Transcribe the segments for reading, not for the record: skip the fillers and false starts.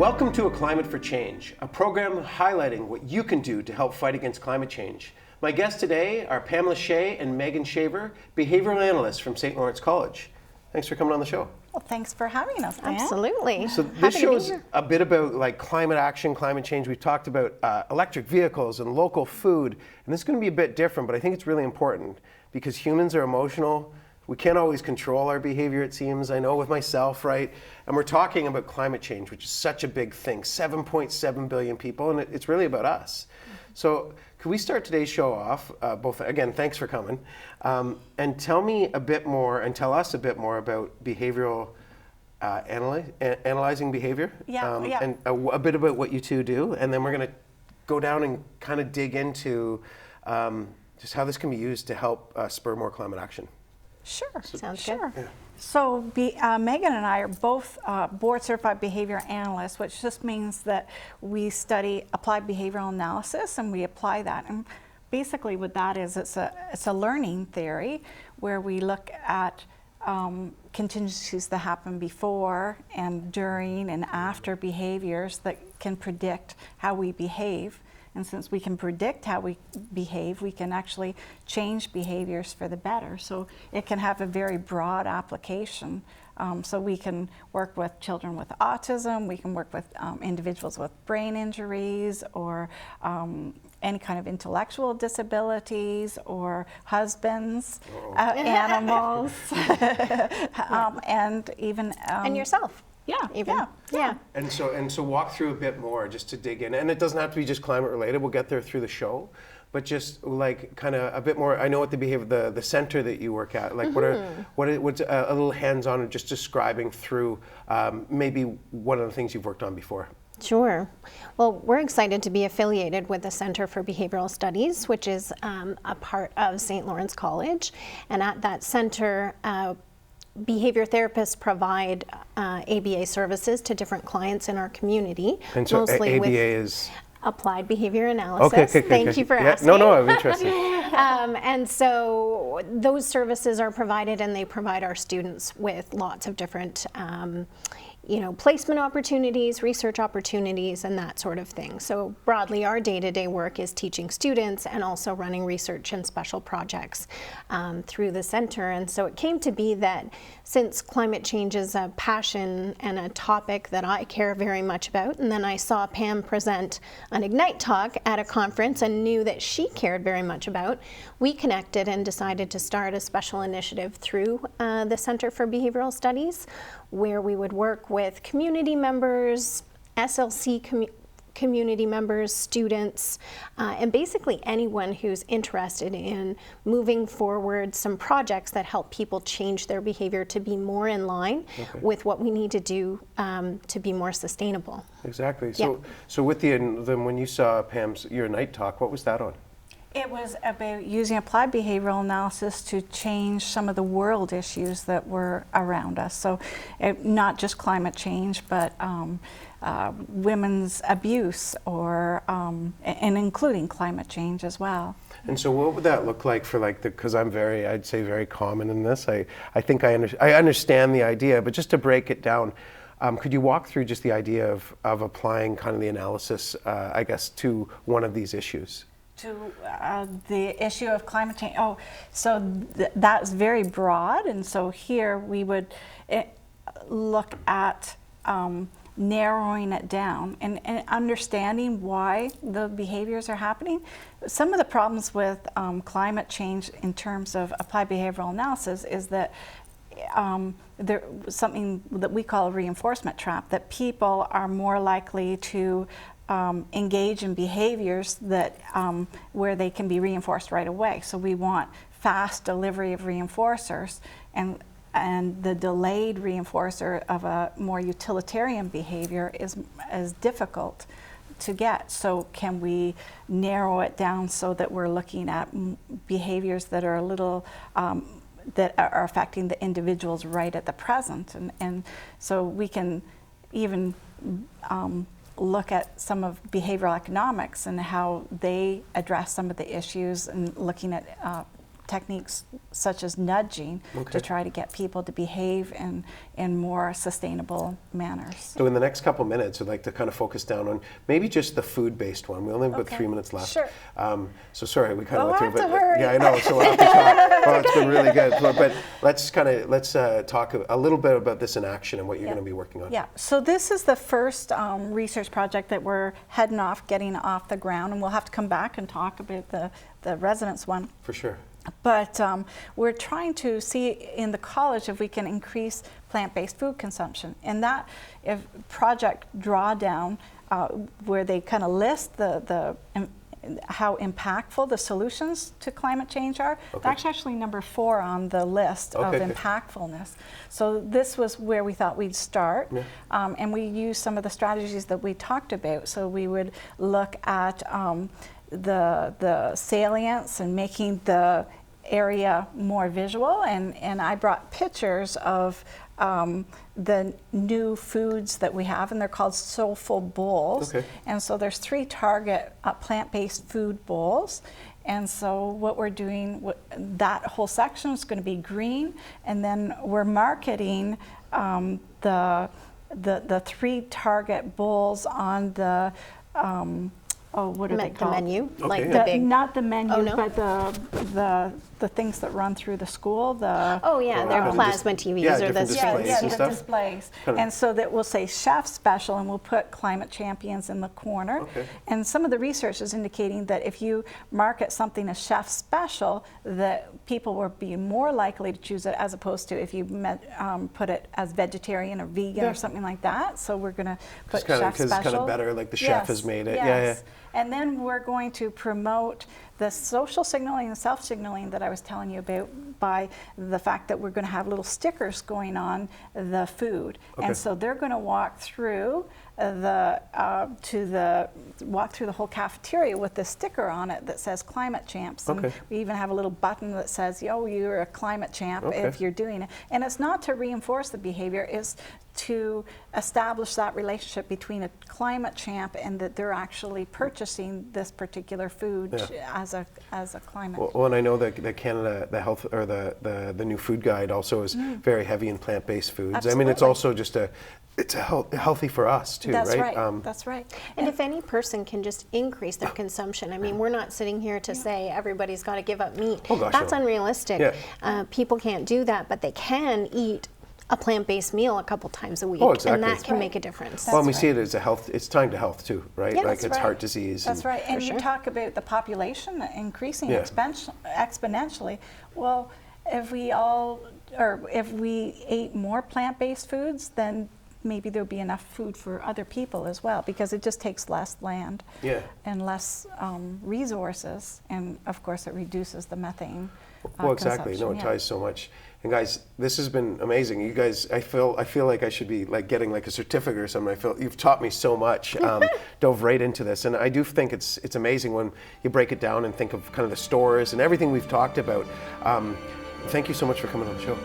Welcome to A Climate for Change, a program highlighting what you can do to help fight against climate change. My guests today are Pamela Shea and Megan Shaver, behavioral analysts from St. Lawrence College. Thanks for coming on the show. Well, thanks for having us, Dan. Absolutely. So this show's a bit about like climate action, climate change. We've talked about electric vehicles and local food, and this is going to be a bit different, but I think it's really important because humans are emotional. We can't always control our behavior, it seems. I know with myself, right? And we're talking about climate change, which is such a big thing. 7.7 billion people, and it's really about us. So could we start today's show off, both, again, thanks for coming, and tell me a bit more, and tell us a bit more about behavioral analyzing behavior. And a bit about what you two do, and then we're going to go down and kind of dig into just how this can be used to help spur more climate action. Sure. Sounds good. Yeah. So Megan and I are both board certified behavior analysts, which just means that we study applied behavioral analysis and we apply that. And basically what that is, it's a learning theory where we look at contingencies that happen before and during and after behaviors that can predict how we behave. And since we can predict how we behave, we can actually change behaviors for the better. So it can have a very broad application. So we can work with children with autism, we can work with individuals with brain injuries or any kind of intellectual disabilities or husbands, animals, and even... and yourself. Yeah, even. Yeah. And so walk through a bit more just to dig in. And it doesn't have to be just climate related. We'll get there through the show. But just like kind of a bit more, I know what the center that you work at, like what's a little hands-on just describing through maybe one of the things you've worked on before. Sure. Well, we're excited to be affiliated with the Center for Behavioral Studies, which is a part of St. Lawrence College. And at that center, behavior therapists provide ABA services to different clients in our community. And so mostly ABA with is? Applied Behavior Analysis. Okay. Thank you for asking. No, I'm interested. And so those services are provided, and they provide our students with lots of different placement opportunities, research opportunities, and that sort of thing. So broadly, our day-to-day work is teaching students and also running research and special projects through the center. And so it came to be that since climate change is a passion and a topic that I care very much about, and then I saw Pam present an Ignite talk at a conference and knew that she cared very much about, we connected and decided to start a special initiative through the Center for Behavioral Studies, where we would work with community members, SLC community members, students, and basically anyone who's interested in moving forward some projects that help people change their behavior to be more in line with what we need to do to be more sustainable. Exactly. So with when you saw Pam's your night talk, what was that on? It was about using applied behavioral analysis to change some of the world issues that were around us. So not just climate change, but women's abuse and including climate change as well. And so what would that look like for because I'm I'd say very common in this. I think I understand the idea, but just to break it down, could you walk through just the idea of applying kind of the analysis, I guess, to one of these issues? To the issue of climate change. That's very broad, and so here we would look at narrowing it down and understanding why the behaviors are happening. Some of the problems with climate change in terms of applied behavioral analysis is that there's something that we call a reinforcement trap, that people are more likely to engage in behaviors that where they can be reinforced right away. So we want fast delivery of reinforcers, and the delayed reinforcer of a more utilitarian behavior is difficult to get. So can we narrow it down so that we're looking at behaviors that are a little that are affecting the individuals right at the present, and so we can even look at some of behavioral economics and how they address some of the issues, and looking at techniques such as nudging Okay. to try to get people to behave in more sustainable manners. So in the next couple minutes, I'd like to kind of focus down on maybe just the food-based one. We only have about Okay. 3 minutes left. Sure. So sorry, we kind of Oh, went I through, have to hurry. yeah, I know. So we'll have to talk. Well, it's been really good. But let's talk a little bit about this in action and what you're Yeah. going to be working on. Yeah, so this is the first research project that we're getting off the ground, and we'll have to come back and talk about the residence one. For sure. But we're trying to see in the college if we can increase plant-based food consumption. And that project drawdown, where they kind of list how impactful the solutions to climate change are. Okay. That's actually number 4 on the list of Okay. impactfulness. So this was where we thought we'd start. Yeah. And we used some of the strategies that we talked about. So we would look at the salience and making the area more visual, and I brought pictures of the new foods that we have, and they're called soulful bowls. Okay. And so there's 3 target plant-based food bowls. And so what we're doing, that whole section is going to be green, and then we're marketing the 3 target bowls on the what are they The called? menu, Okay, like yeah. the big. Not the menu, Oh, no? but the things that run through the school. Oh yeah, they're Wow. plasma TVs Yeah, or the different displays yeah, and the stuff. displays. Kind of- And so that we'll say chef special, and we'll put climate champions in the corner. Okay. And some of the research is indicating that if you market something as chef special, that people will be more likely to choose it as opposed to if you put it as vegetarian or vegan Yeah. or something like that. So we're going to put kinda- chef 'cause it's special. kinda better, like the chef has made it. Yeah, Yes. yeah. And then we're going to promote the social signaling and self-signaling that I was telling you about by the fact that we're going to have little stickers going on the food. Okay. And so they're going to walk through walk through the whole cafeteria with the sticker on it that says climate champs. And Okay. we even have a little button that says, yo, you're a climate champ Okay. if you're doing it. And it's not to reinforce the behavior, it's to establish that relationship between a climate champ and that they're actually purchasing this particular food as a climate. Well, and I know that the Canada, the health or the new food guide also is very heavy in plant-based foods. I mean, it's Absolutely. also just it's healthy for us too, That's right? right. That's right. And if any person can just increase their consumption, I mean, we're not sitting here to say everybody's got to give up meat. Oh, gosh, That's no. unrealistic. Yeah. People can't do that, but they can eat a plant-based meal a couple times a week, Oh, exactly. and that That's can right. make a difference. Well, and we That's see it as a health. It's tying to health too, right? Yeah, like that's it's right. heart disease. That's right. And For you sure. talk about the population increasing Yeah. exponentially. Well, if we ate more plant-based foods, then maybe there'll be enough food for other people as well, because it just takes less land Yeah. and less resources, and of course it reduces the methane. Well, exactly. No, it consumption, ties so much. And guys, this has been amazing. You guys, I feel like I should be like getting like a certificate or something. I feel you've taught me so much. Dove right into this, and I do think it's amazing when you break it down and think of kind of the stores and everything we've talked about. Thank you so much for coming on the show.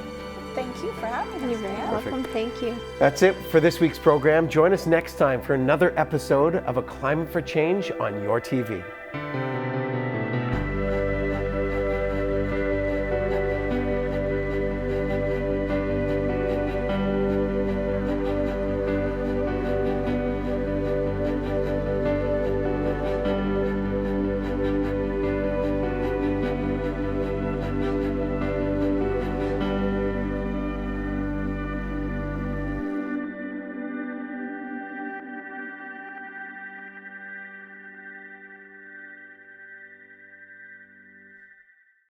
Thank you for having us. You're very Dan. welcome. Thank you. That's it for this week's program. Join us next time for another episode of A Climate for Change on your TV.